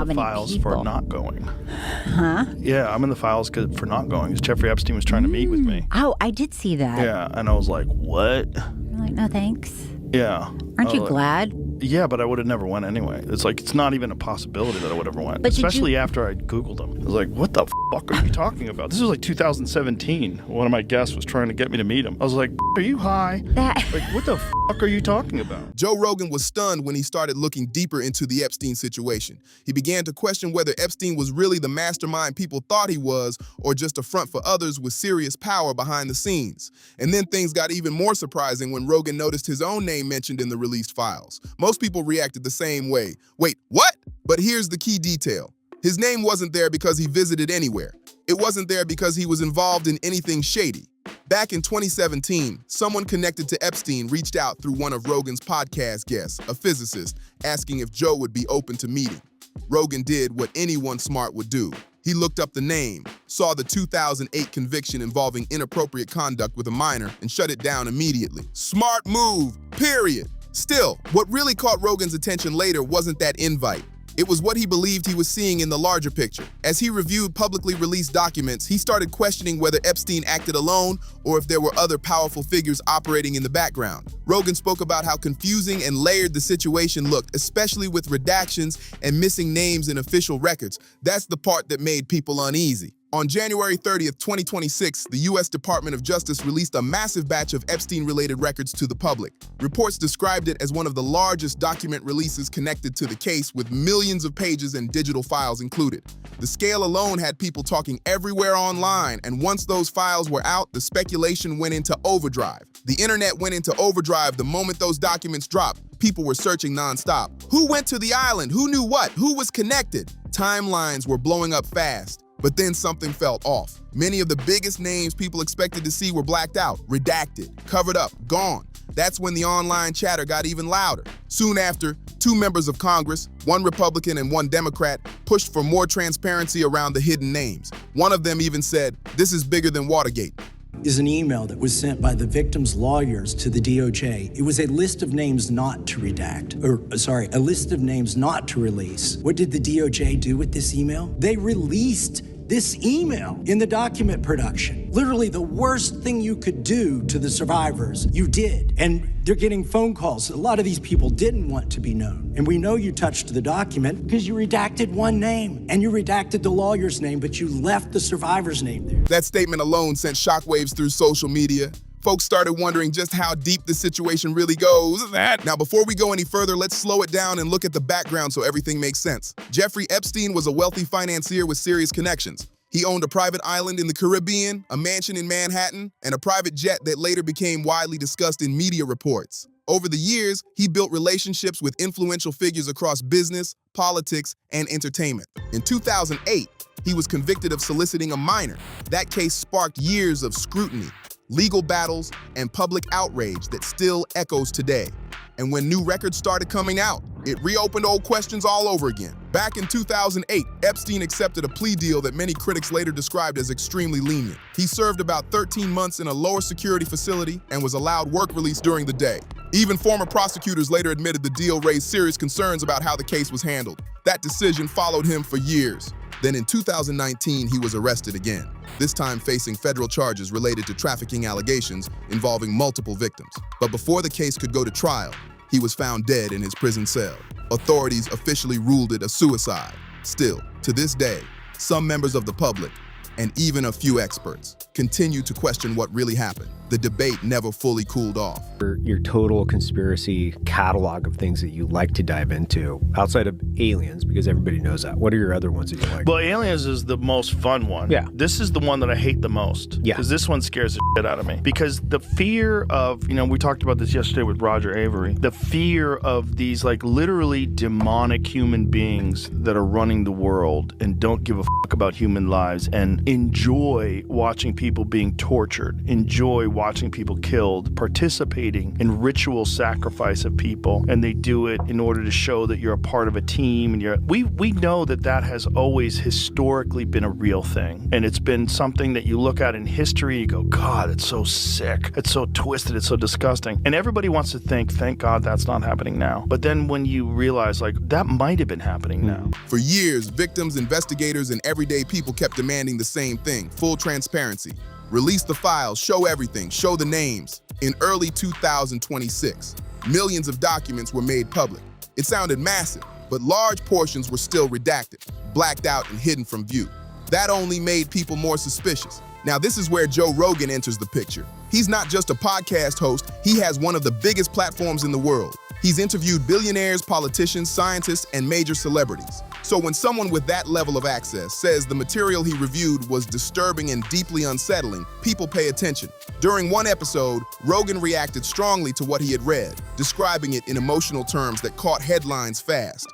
in the files for not going. Huh? Yeah, I'm in the files for not going. Because Jeffrey Epstein was trying to meet with me. Oh, I did see that. Yeah, and I was like, what? You're like, no thanks. Yeah. Aren't you glad? Yeah, but I would have never went anyway. It's like, it's not even a possibility that I would ever went. But especially after I Googled him. I was like, what the fuck are you talking about? This was like 2017. One of my guests was trying to get me to meet him. I was like, are you high? Like, what the fuck are you talking about? Joe Rogan was stunned when he started looking deeper into the Epstein situation. He began to question whether Epstein was really the mastermind people thought he was, or just a front for others with serious power behind the scenes. And then things got even more surprising when Rogan noticed his own name mentioned in the released files. Most people reacted the same way. Wait, what? But here's the key detail. His name wasn't there because he visited anywhere. It wasn't there because he was involved in anything shady. Back in 2017, someone connected to Epstein reached out through one of Rogan's podcast guests, a physicist, asking if Joe would be open to meeting. Rogan did what anyone smart would do. He looked up the name, saw the 2008 conviction involving inappropriate conduct with a minor, and shut it down immediately. Smart move, period. Still, what really caught Rogan's attention later wasn't that invite. It was what he believed he was seeing in the larger picture. As he reviewed publicly released documents, he started questioning whether Epstein acted alone or if there were other powerful figures operating in the background. Rogan spoke about how confusing and layered the situation looked, especially with redactions and missing names in official records. That's the part that made people uneasy. On January 30th, 2026, the U.S. Department of Justice released a massive batch of Epstein-related records to the public. Reports described it as one of the largest document releases connected to the case, with millions of pages and digital files included. The scale alone had people talking everywhere online, and once those files were out, the speculation went into overdrive. The internet went into overdrive the moment those documents dropped. People were searching nonstop. Who went to the island? Who knew what? Who was connected? Timelines were blowing up fast. But then something felt off. Many of the biggest names people expected to see were blacked out, redacted, covered up, gone. That's when the online chatter got even louder. Soon after, two members of Congress, one Republican and one Democrat, pushed for more transparency around the hidden names. One of them even said, "This is bigger than Watergate." Is an email that was sent by the victim's lawyers to the DOJ. It was a list of names not to redact, a list of names not to release. What did the DOJ do with this email? They released this email in the document production. Literally the worst thing you could do to the survivors, you did. And they're getting phone calls. A lot of these people didn't want to be known. And we know you touched the document because you redacted one name and you redacted the lawyer's name, but you left the survivor's name there. That statement alone sent shockwaves through social media. Folks started wondering just how deep the situation really goes. Now, before we go any further, let's slow it down and look at the background so everything makes sense. Jeffrey Epstein was a wealthy financier with serious connections. He owned a private island in the Caribbean, a mansion in Manhattan, and a private jet that later became widely discussed in media reports. Over the years, he built relationships with influential figures across business, politics, and entertainment. In 2008, he was convicted of soliciting a minor. That case sparked years of scrutiny, legal battles, and public outrage that still echoes today. And when new records started coming out, it reopened old questions all over again. Back in 2008, Epstein accepted a plea deal that many critics later described as extremely lenient. He served about 13 months in a lower security facility and was allowed work release during the day. Even former prosecutors later admitted the deal raised serious concerns about how the case was handled. That decision followed him for years. Then in 2019, he was arrested again, this time facing federal charges related to trafficking allegations involving multiple victims. But before the case could go to trial, he was found dead in his prison cell. Authorities officially ruled it a suicide. Still, to this day, some members of the public, and even a few experts, continue to question what really happened. The debate never fully cooled off. Your total conspiracy catalog of things that you like to dive into, outside of aliens, because everybody knows that. What are your other ones that you like? Well, aliens is the most fun one. Yeah. This is the one that I hate the most. Yeah. Because this one scares the shit out of me. Because the fear of, we talked about this yesterday with Roger Avery, the fear of these like literally demonic human beings that are running the world and don't give a fuck about human lives and enjoy watching people being tortured, enjoy watching watching people killed, participating in ritual sacrifice of people, and they do it in order to show that you're a part of a team. And we know that that has always historically been a real thing, and it's been something that you look at in history, you go, God, it's so sick, it's so twisted, it's so disgusting. And everybody wants to think, thank God that's not happening now. But then when you realize, like, that might have been happening now. For years, victims, investigators, and everyday people kept demanding the same thing: full transparency. Release the files, show everything, show the names. In early 2026, millions of documents were made public. It sounded massive, but large portions were still redacted, blacked out, and hidden from view. That only made people more suspicious. Now, this is where Joe Rogan enters the picture. He's not just a podcast host, he has one of the biggest platforms in the world. He's interviewed billionaires, politicians, scientists, and major celebrities. So when someone with that level of access says the material he reviewed was disturbing and deeply unsettling, people pay attention. During one episode, Rogan reacted strongly to what he had read, describing it in emotional terms that caught headlines fast.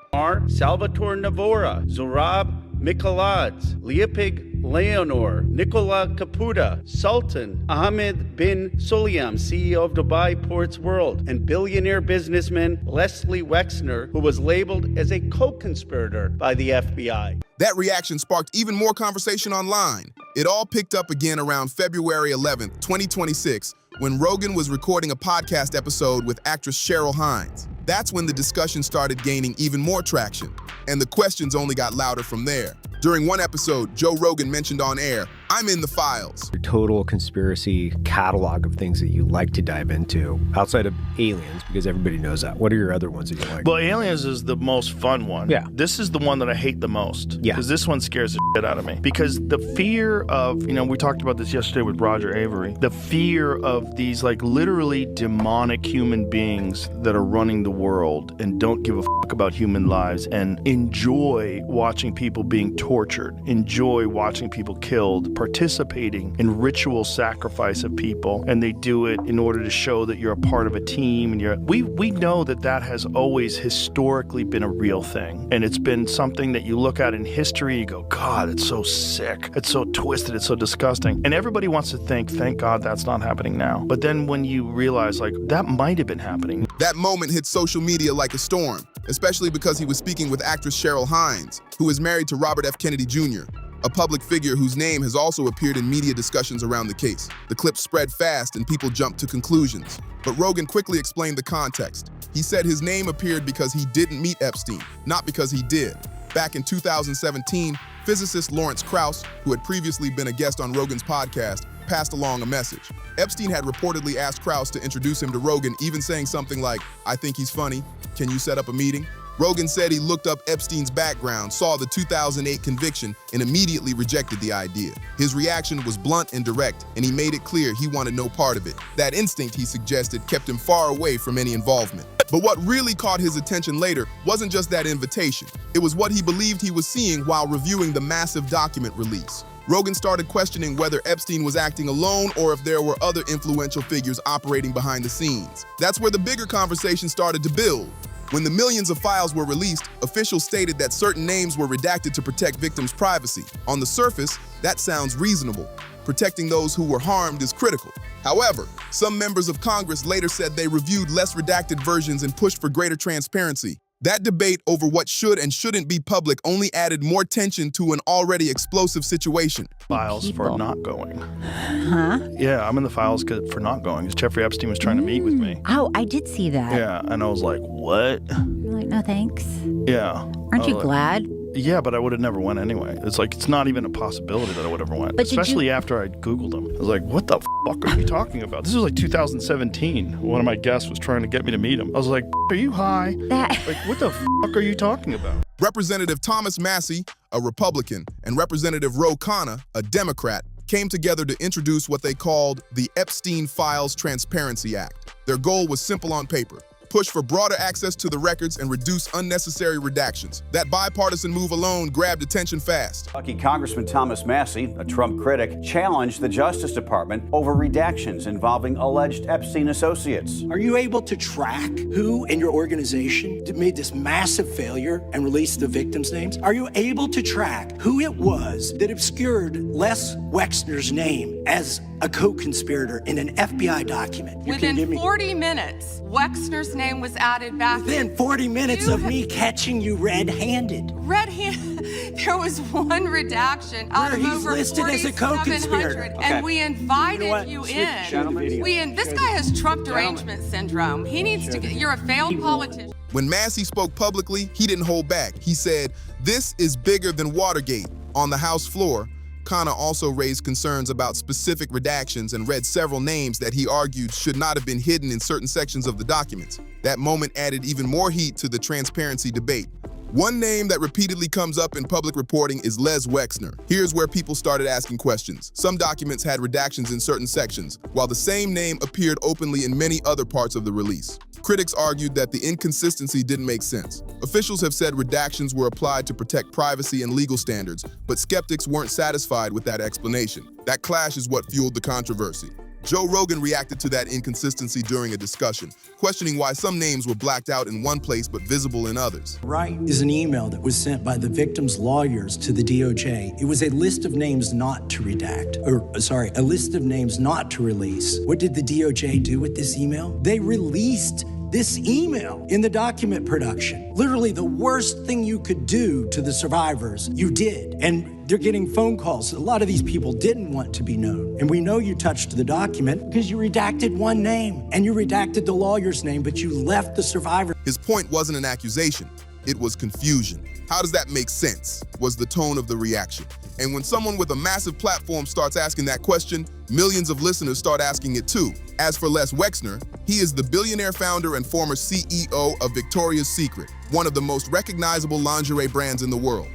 Salvatore Navora, Zorab Mikaladze, Leopig Leonor, Nicola Caputa, Sultan Ahmed bin Sulayem, CEO of Dubai Ports World, and billionaire businessman Leslie Wexner, who was labeled as a co-conspirator by the FBI. That reaction sparked even more conversation online. It all picked up again around February 11th, 2026, when Rogan was recording a podcast episode with actress Cheryl Hines. That's when the discussion started gaining even more traction, and the questions only got louder from there. During one episode, Joe Rogan mentioned on air, "I'm in the files." Your total conspiracy catalog of things that you like to dive into outside of aliens, because everybody knows that. What are your other ones that you like? Well, aliens is the most fun one. Yeah. This is the one that I hate the most. Yeah. Because this one scares the shit out of me. Because the fear of, we talked about this yesterday with Roger Avery, the fear of these like literally demonic human beings that are running the world and don't give a fuck about human lives and enjoy watching people being tortured, enjoy watching people killed, participating in ritual sacrifice of people, and they do it in order to show that you're a part of a team. And we know that that has always historically been a real thing, and it's been something that you look at in history, you go, God, it's so sick, it's so twisted, it's so disgusting. And everybody wants to think, thank God that's not happening now. But then when you realize, like, that might have been happening. That moment hit social media like a storm, especially because he was speaking with actress Cheryl Hines, who is married to Robert F. Kennedy Jr., a public figure whose name has also appeared in media discussions around the case. The clip spread fast and people jumped to conclusions. But Rogan quickly explained the context. He said his name appeared because he didn't meet Epstein, not because he did. Back in 2017, physicist Lawrence Krauss, who had previously been a guest on Rogan's podcast, passed along a message. Epstein had reportedly asked Krauss to introduce him to Rogan, even saying something like, "I think he's funny. Can you set up a meeting?" Rogan said he looked up Epstein's background, saw the 2008 conviction, and immediately rejected the idea. His reaction was blunt and direct, and he made it clear he wanted no part of it. That instinct, he suggested, kept him far away from any involvement. But what really caught his attention later wasn't just that invitation. It was what he believed he was seeing while reviewing the massive document release. Rogan started questioning whether Epstein was acting alone or if there were other influential figures operating behind the scenes. That's where the bigger conversation started to build. When the millions of files were released, officials stated that certain names were redacted to protect victims' privacy. On the surface, that sounds reasonable. Protecting those who were harmed is critical. However, some members of Congress later said they reviewed less redacted versions and pushed for greater transparency. That debate over what should and shouldn't be public only added more tension to an already explosive situation. Files for People. not going. Huh? Yeah, I'm in the files for not going. Because Jeffrey Epstein was trying to meet with me. Oh, I did see that. Yeah, and I was like, what? You're like, no thanks. Yeah. Aren't you like, glad? Yeah, but I would have never went anyway. It's like, it's not even a possibility that I would ever went. But did especially you- after I Googled him. I was like, what the fuck are you talking about? This was like 2017. One of my guests was trying to get me to meet him. I was like, are you high? That Like, what the fuck are you talking about? Representative Thomas Massie, a Republican, and Representative Ro Khanna, a Democrat, came together to introduce what they called the Epstein Files Transparency Act. Their goal was simple on paper: push for broader access to the records and reduce unnecessary redactions. That bipartisan move alone grabbed attention fast. Kentucky Congressman Thomas Massie, a Trump critic, challenged the Justice Department over redactions involving alleged Epstein associates. Are you able to track who in your organization made this massive failure and released the victims' names? Are you able to track who it was that obscured Les Wexner's name as a co-conspirator in an FBI document? Within 40 minutes, Wexner's name was added back. Within 40 minutes of me catching you red-handed. Red-handed. There was one redaction out of over listed as a co-conspirator. 4,700, and we invited you in. This guy has Trump derangement syndrome. He needs to get. You're a failed politician. When Massie spoke publicly, he didn't hold back. He said, "This is bigger than Watergate." On the House floor, Khanna also raised concerns about specific redactions and read several names that he argued should not have been hidden in certain sections of the documents. That moment added even more heat to the transparency debate. One name that repeatedly comes up in public reporting is Les Wexner. Here's where people started asking questions. Some documents had redactions in certain sections, while the same name appeared openly in many other parts of the release. Critics argued that the inconsistency didn't make sense. Officials have said redactions were applied to protect privacy and legal standards, but skeptics weren't satisfied with that explanation. That clash is what fueled the controversy. Joe Rogan reacted to that inconsistency during a discussion, questioning why some names were blacked out in one place but visible in others. Right is an email that was sent by the victims' lawyers to the DOJ. It was a list of names not to redact, a list of names not to release. What did the DOJ do with this email? They released this email in the document production. Literally the worst thing you could do to the survivors, you did. And they're getting phone calls. A lot of these people didn't want to be known. And we know you touched the document because you redacted one name and you redacted the lawyer's name, but you left the survivor. His point wasn't an accusation, it was confusion. How does that make sense? Was the tone of the reaction. And when someone with a massive platform starts asking that question, millions of listeners start asking it too. As for Les Wexner, he is the billionaire founder and former CEO of Victoria's Secret, one of the most recognizable lingerie brands in the world.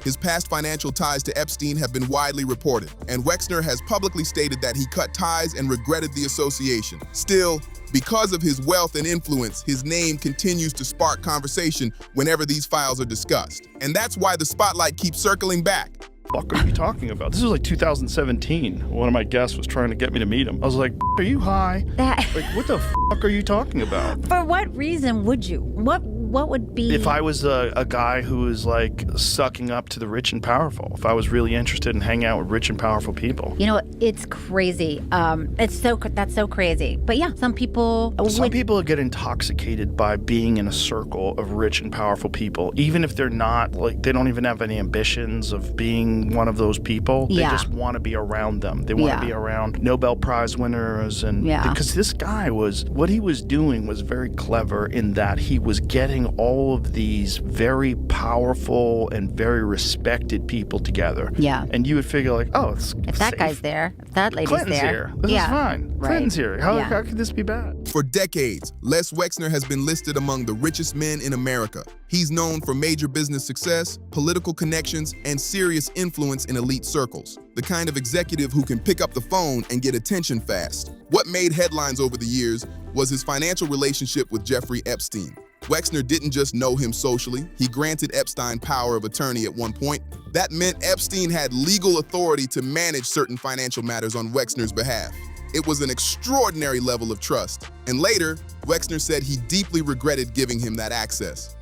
His past financial ties to Epstein have been widely reported, and Wexner has publicly stated that he cut ties and regretted the association. Still, because of his wealth and influence, his name continues to spark conversation whenever these files are discussed. And that's why the spotlight keeps circling back. What are you talking about? This was like 2017. One of my guests was trying to get me to meet him. I was like, are you high? Like, what the fuck are you talking about? For what reason would you? What would be... If I was a guy who was like sucking up to the rich and powerful, if I was really interested in hanging out with rich and powerful people. You know, it's crazy. That's so crazy. But yeah, some people... Some people get intoxicated by being in a circle of rich and powerful people, even if they're not, like, they don't even have any ambitions of being one of those people. They just want to be around them. They want to be around Nobel Prize winners. And because this guy what he was doing was very clever in that he was getting all of these very powerful and very respected people together. Yeah. And you would figure like, oh, it's if that safe. Guy's there, if that lady's Clinton's there. Here. This is fine. Right. Clinton's here. How could this be bad? For decades, Les Wexner has been listed among the richest men in America. He's known for major business success, political connections, and serious influence in elite circles. The kind of executive who can pick up the phone and get attention fast. What made headlines over the years was his financial relationship with Jeffrey Epstein. Wexner didn't just know him socially, he granted Epstein power of attorney at one point. That meant Epstein had legal authority to manage certain financial matters on Wexner's behalf. It was an extraordinary level of trust. And later, Wexner said he deeply regretted giving him that access.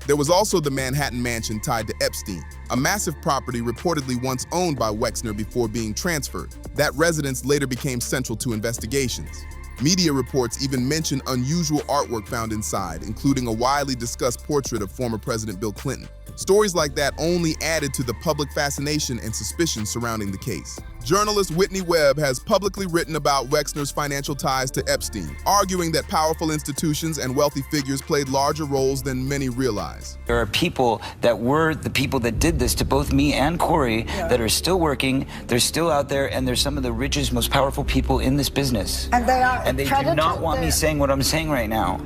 There was also the Manhattan mansion tied to Epstein, a massive property reportedly once owned by Wexner before being transferred. That residence later became central to investigations. Media reports even mention unusual artwork found inside, including a widely discussed portrait of former President Bill Clinton. Stories like that only added to the public fascination and suspicion surrounding the case. Journalist Whitney Webb has publicly written about Wexner's financial ties to Epstein, arguing that powerful institutions and wealthy figures played larger roles than many realize. There are people that were the people that did this to both me and Corey that are still working, they're still out there, and they're some of the richest, most powerful people in this business. And they are. And they do not want me saying what I'm saying right now.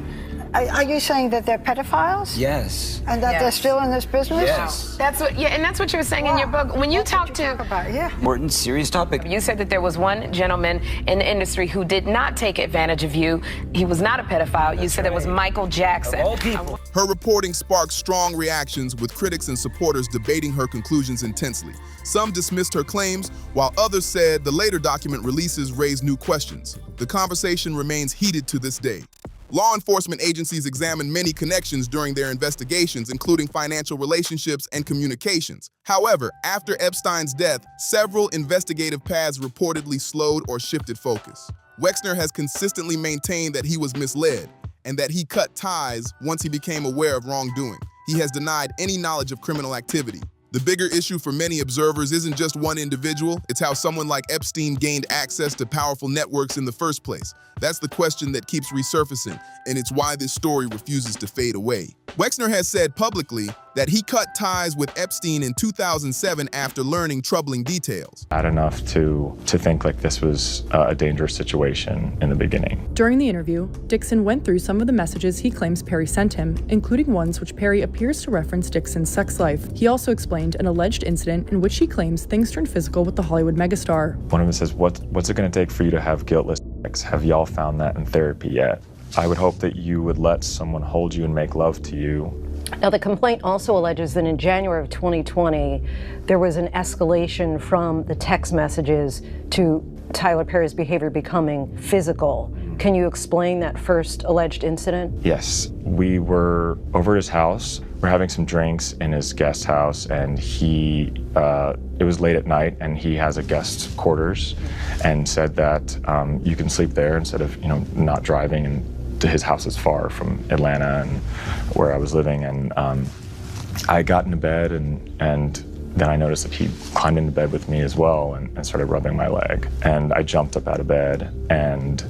Are you saying that they're pedophiles? Yes. And that they're still in this business? Yes. That's what, and that's what you were saying in your book. When you talk Morton, serious topic. You said that there was one gentleman in the industry who did not take advantage of you. He was not a pedophile. You said it was Michael Jackson. Of all people. Her reporting sparked strong reactions, with critics and supporters debating her conclusions intensely. Some dismissed her claims, while others said the later document releases raised new questions. The conversation remains heated to this day. Law enforcement agencies examined many connections during their investigations, including financial relationships and communications. However, after Epstein's death, several investigative paths reportedly slowed or shifted focus. Wexner has consistently maintained that he was misled and that he cut ties once he became aware of wrongdoing. He has denied any knowledge of criminal activity. The bigger issue for many observers isn't just one individual, it's how someone like Epstein gained access to powerful networks in the first place. That's the question that keeps resurfacing, and it's why this story refuses to fade away. Wexner has said publicly that he cut ties with Epstein in 2007 after learning troubling details. Bad enough to think like this was a dangerous situation in the beginning. During the interview, Dixon went through some of the messages he claims Perry sent him, including ones which Perry appears to reference Dixon's sex life. He also explained an alleged incident in which he claims things turned physical with the Hollywood megastar. One of them says, what's it going to take for you to have guiltless sex? Have y'all found that in therapy yet? I would hope that you would let someone hold you and make love to you. Now, the complaint also alleges that in January of 2020, there was an escalation from the text messages to Tyler Perry's behavior becoming physical. Can you explain that first alleged incident? Yes, we were over at his house. We're having some drinks in his guest house, and it was late at night, and he has a guest quarters, and said that you can sleep there instead of not driving, and his house is far from Atlanta and where I was living. And I got into bed, and then I noticed that he climbed into bed with me as well and started rubbing my leg. And I jumped up out of bed, and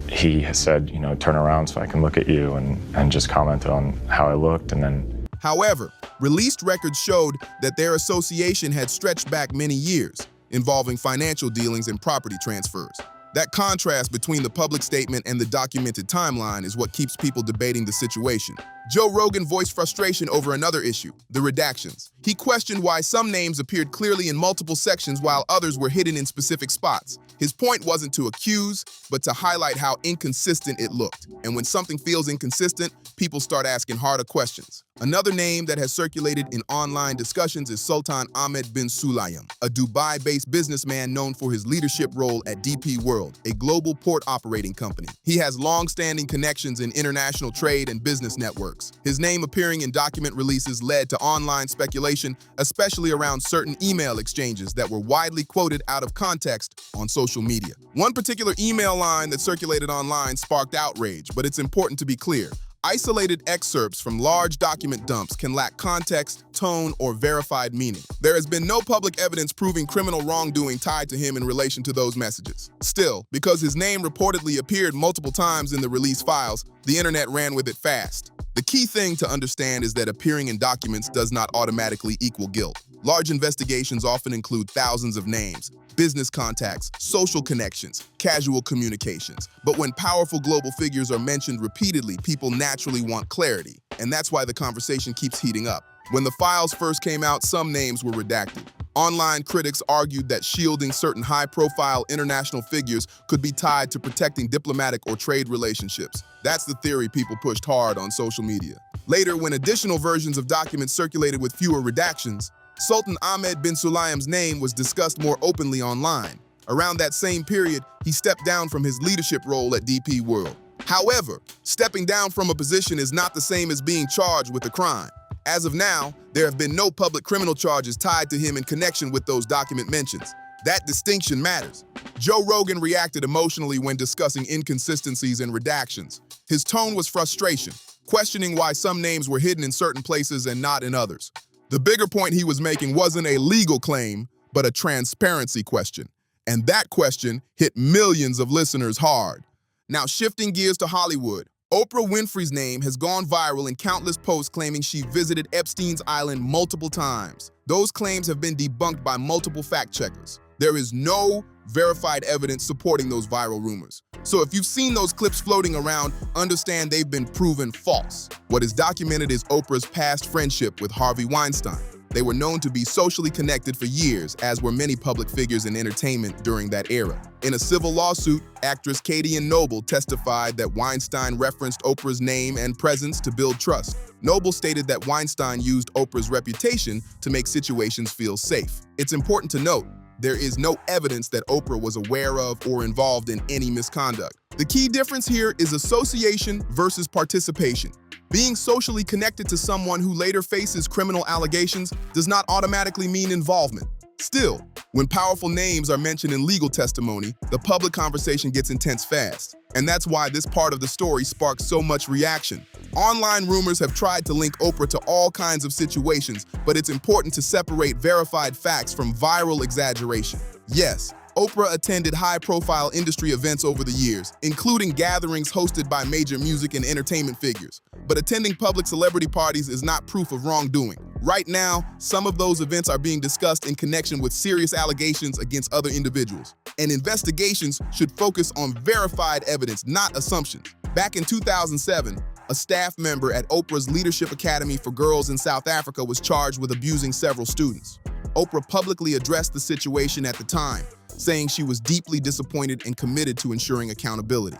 he has said, turn around so I can look at you, and just commented on how I looked, and then. However, released records showed that their association had stretched back many years, involving financial dealings and property transfers. That contrast between the public statement and the documented timeline is what keeps people debating the situation. Joe Rogan voiced frustration over another issue, the redactions. He questioned why some names appeared clearly in multiple sections while others were hidden in specific spots. His point wasn't to accuse, but to highlight how inconsistent it looked. And when something feels inconsistent, people start asking harder questions. Another name that has circulated in online discussions is Sultan Ahmed bin Sulayem, a Dubai-based businessman known for his leadership role at DP World, a global port operating company. He has long-standing connections in international trade and business networks. His name appearing in document releases led to online speculation, especially around certain email exchanges that were widely quoted out of context on social media. One particular email line that circulated online sparked outrage, but it's important to be clear. Isolated excerpts from large document dumps can lack context, tone, or verified meaning. There has been no public evidence proving criminal wrongdoing tied to him in relation to those messages. Still, because his name reportedly appeared multiple times in the release files, the internet ran with it fast. The key thing to understand is that appearing in documents does not automatically equal guilt. Large investigations often include thousands of names, business contacts, social connections, casual communications. But when powerful global figures are mentioned repeatedly, people naturally want clarity. And that's why the conversation keeps heating up. When the files first came out, some names were redacted. Online critics argued that shielding certain high-profile international figures could be tied to protecting diplomatic or trade relationships. That's the theory people pushed hard on social media. Later, when additional versions of documents circulated with fewer redactions, Sultan Ahmed bin Sulayem's name was discussed more openly online. Around that same period, he stepped down from his leadership role at DP World. However, stepping down from a position is not the same as being charged with a crime. As of now, there have been no public criminal charges tied to him in connection with those document mentions. That distinction matters. Joe Rogan reacted emotionally when discussing inconsistencies and redactions. His tone was frustration, questioning why some names were hidden in certain places and not in others. The bigger point he was making wasn't a legal claim, but a transparency question. And that question hit millions of listeners hard. Now, shifting gears to Hollywood, Oprah Winfrey's name has gone viral in countless posts claiming she visited Epstein's island multiple times. Those claims have been debunked by multiple fact checkers. There is no verified evidence supporting those viral rumors. So if you've seen those clips floating around, understand they've been proven false. What is documented is Oprah's past friendship with Harvey Weinstein. They were known to be socially connected for years, as were many public figures in entertainment during that era. In a civil lawsuit, actress Katie and Noble testified that Weinstein referenced Oprah's name and presence to build trust. Noble stated that Weinstein used Oprah's reputation to make situations feel safe. It's important to note, there is no evidence that Oprah was aware of or involved in any misconduct. The key difference here is association versus participation. Being socially connected to someone who later faces criminal allegations does not automatically mean involvement. Still, when powerful names are mentioned in legal testimony, the public conversation gets intense fast. And that's why this part of the story sparks so much reaction. Online rumors have tried to link Oprah to all kinds of situations, but it's important to separate verified facts from viral exaggeration. Yes, Oprah attended high-profile industry events over the years, including gatherings hosted by major music and entertainment figures. But attending public celebrity parties is not proof of wrongdoing. Right now, some of those events are being discussed in connection with serious allegations against other individuals. And investigations should focus on verified evidence, not assumptions. Back in 2007, a staff member at Oprah's Leadership Academy for Girls in South Africa was charged with abusing several students. Oprah publicly addressed the situation at the time, saying she was deeply disappointed and committed to ensuring accountability.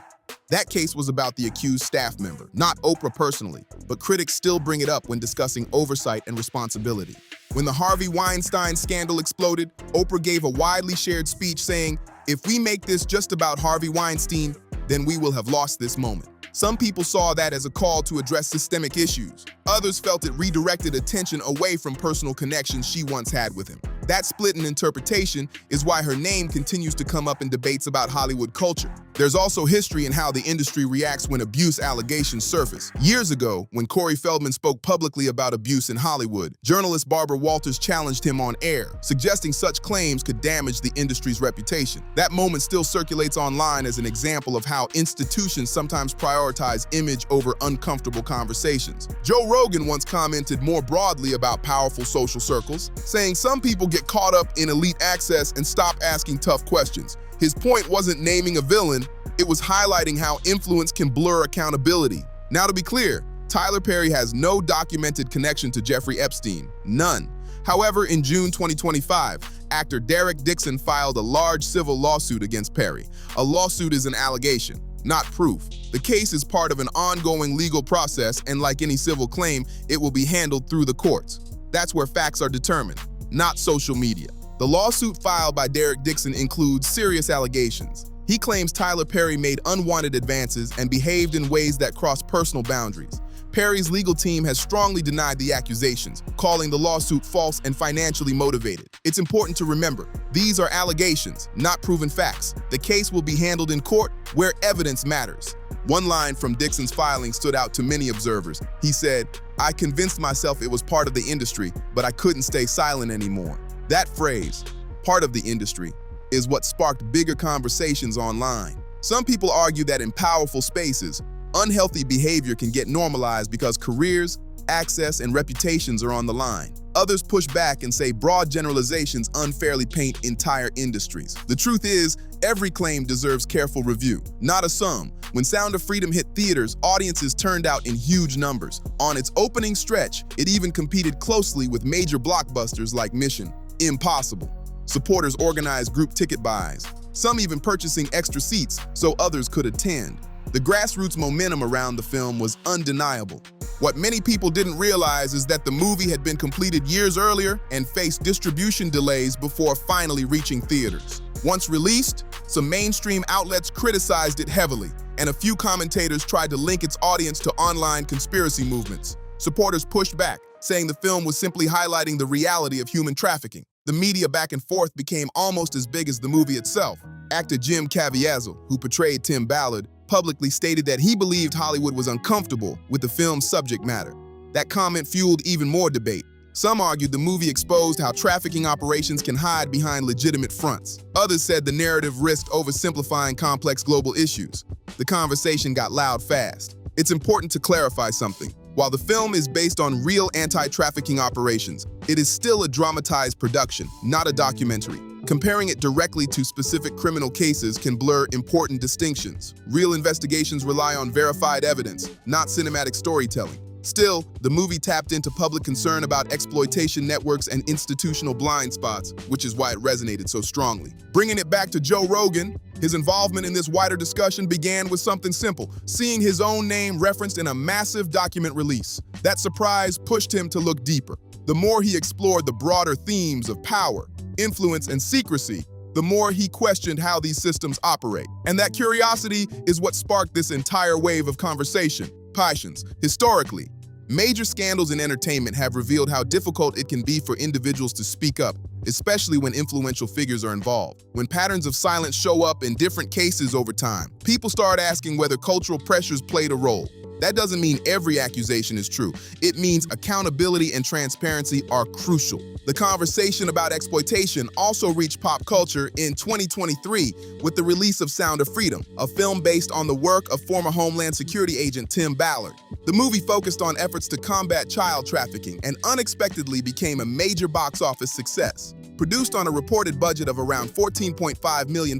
That case was about the accused staff member, not Oprah personally, but critics still bring it up when discussing oversight and responsibility. When the Harvey Weinstein scandal exploded, Oprah gave a widely shared speech saying, "If we make this just about Harvey Weinstein, then we will have lost this moment." Some people saw that as a call to address systemic issues. Others felt it redirected attention away from personal connections she once had with him. That split in interpretation is why her name continues to come up in debates about Hollywood culture. There's also history in how the industry reacts when abuse allegations surface. Years ago, when Corey Feldman spoke publicly about abuse in Hollywood, journalist Barbara Walters challenged him on air, suggesting such claims could damage the industry's reputation. That moment still circulates online as an example of how institutions sometimes prioritize image over uncomfortable conversations. Joe Rogan once commented more broadly about powerful social circles, saying some people get caught up in elite access and stop asking tough questions. His point wasn't naming a villain, it was highlighting how influence can blur accountability. Now to be clear, Tyler Perry has no documented connection to Jeffrey Epstein, none. However, in June 2025, actor Derek Dixon filed a large civil lawsuit against Perry. A lawsuit is an allegation, not proof. The case is part of an ongoing legal process, and like any civil claim, it will be handled through the courts. That's where facts are determined, not social media. The lawsuit filed by Derek Dixon includes serious allegations. He claims Tyler Perry made unwanted advances and behaved in ways that cross personal boundaries. Perry's legal team has strongly denied the accusations, calling the lawsuit false and financially motivated. It's important to remember, these are allegations, not proven facts. The case will be handled in court where evidence matters. One line from Dixon's filing stood out to many observers. He said, "I convinced myself it was part of the industry, but I couldn't stay silent anymore." That phrase, "part of the industry," is what sparked bigger conversations online. Some people argue that in powerful spaces, unhealthy behavior can get normalized because careers, access, and reputations are on the line. Others push back and say broad generalizations unfairly paint entire industries. The truth is, every claim deserves careful review, not a sum. When Sound of Freedom hit theaters, audiences turned out in huge numbers. On its opening stretch, it even competed closely with major blockbusters like Mission Impossible. Supporters organized group ticket buys, some even purchasing extra seats so others could attend. The grassroots momentum around the film was undeniable. What many people didn't realize is that the movie had been completed years earlier and faced distribution delays before finally reaching theaters. Once released, some mainstream outlets criticized it heavily, and a few commentators tried to link its audience to online conspiracy movements. Supporters pushed back, saying the film was simply highlighting the reality of human trafficking. The media back and forth became almost as big as the movie itself. Actor Jim Caviezel, who portrayed Tim Ballard, publicly stated that he believed Hollywood was uncomfortable with the film's subject matter. That comment fueled even more debate. Some argued the movie exposed how trafficking operations can hide behind legitimate fronts. Others said the narrative risked oversimplifying complex global issues. The conversation got loud fast. It's important to clarify something. While the film is based on real anti-trafficking operations, it is still a dramatized production, not a documentary. Comparing it directly to specific criminal cases can blur important distinctions. Real investigations rely on verified evidence, not cinematic storytelling. Still, the movie tapped into public concern about exploitation networks and institutional blind spots, which is why it resonated so strongly. Bringing it back to Joe Rogan, his involvement in this wider discussion began with something simple, seeing his own name referenced in a massive document release. That surprise pushed him to look deeper. The more he explored the broader themes of power, influence, and secrecy, the more he questioned how these systems operate. And that curiosity is what sparked this entire wave of conversation. Passions. Historically, major scandals in entertainment have revealed how difficult it can be for individuals to speak up, especially when influential figures are involved. When patterns of silence show up in different cases over time, people start asking whether cultural pressures played a role. That doesn't mean every accusation is true. It means accountability and transparency are crucial. The conversation about exploitation also reached pop culture in 2023 with the release of Sound of Freedom, a film based on the work of former Homeland Security agent Tim Ballard. The movie focused on efforts to combat child trafficking and unexpectedly became a major box office success. Produced on a reported budget of around $14.5 million,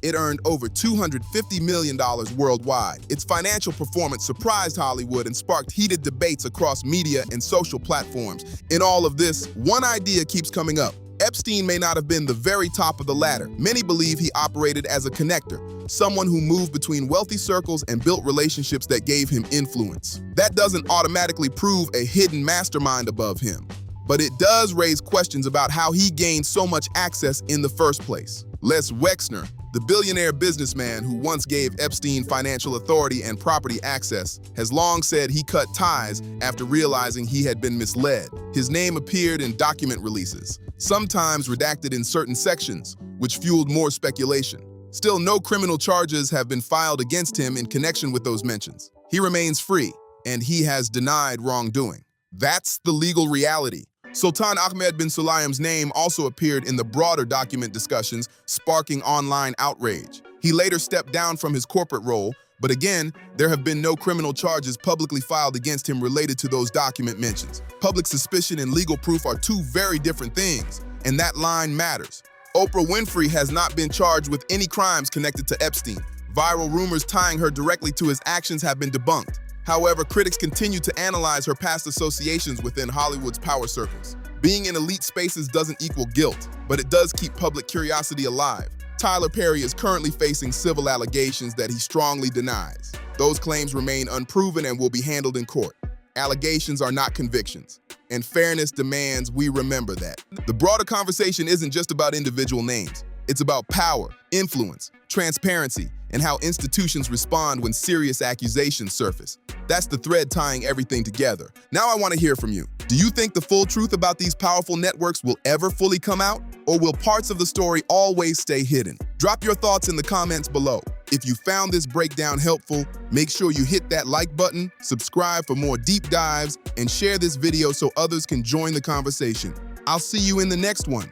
it earned over $250 million worldwide. Its financial performance surprised Hollywood and sparked heated debates across media and social platforms. In all of this, one idea keeps coming up. Epstein may not have been the very top of the ladder. Many believe he operated as a connector, someone who moved between wealthy circles and built relationships that gave him influence. That doesn't automatically prove a hidden mastermind above him, but it does raise questions about how he gained so much access in the first place. Les Wexner, the billionaire businessman who once gave Epstein financial authority and property access, has long said he cut ties after realizing he had been misled. His name appeared in document releases, sometimes redacted in certain sections, which fueled more speculation. Still, no criminal charges have been filed against him in connection with those mentions. He remains free, and he has denied wrongdoing. That's the legal reality. Sultan Ahmed bin Sulayem's name also appeared in the broader document discussions, sparking online outrage. He later stepped down from his corporate role, but again, there have been no criminal charges publicly filed against him related to those document mentions. Public suspicion and legal proof are two very different things, and that line matters. Oprah Winfrey has not been charged with any crimes connected to Epstein. Viral rumors tying her directly to his actions have been debunked. However, critics continue to analyze her past associations within Hollywood's power circles. Being in elite spaces doesn't equal guilt, but it does keep public curiosity alive. Tyler Perry is currently facing civil allegations that he strongly denies. Those claims remain unproven and will be handled in court. Allegations are not convictions, and fairness demands we remember that. The broader conversation isn't just about individual names. It's about power, influence, transparency, and how institutions respond when serious accusations surface. That's the thread tying everything together. Now I want to hear from you. Do you think the full truth about these powerful networks will ever fully come out? Or will parts of the story always stay hidden? Drop your thoughts in the comments below. If you found this breakdown helpful, make sure you hit that like button, subscribe for more deep dives, and share this video so others can join the conversation. I'll see you in the next one.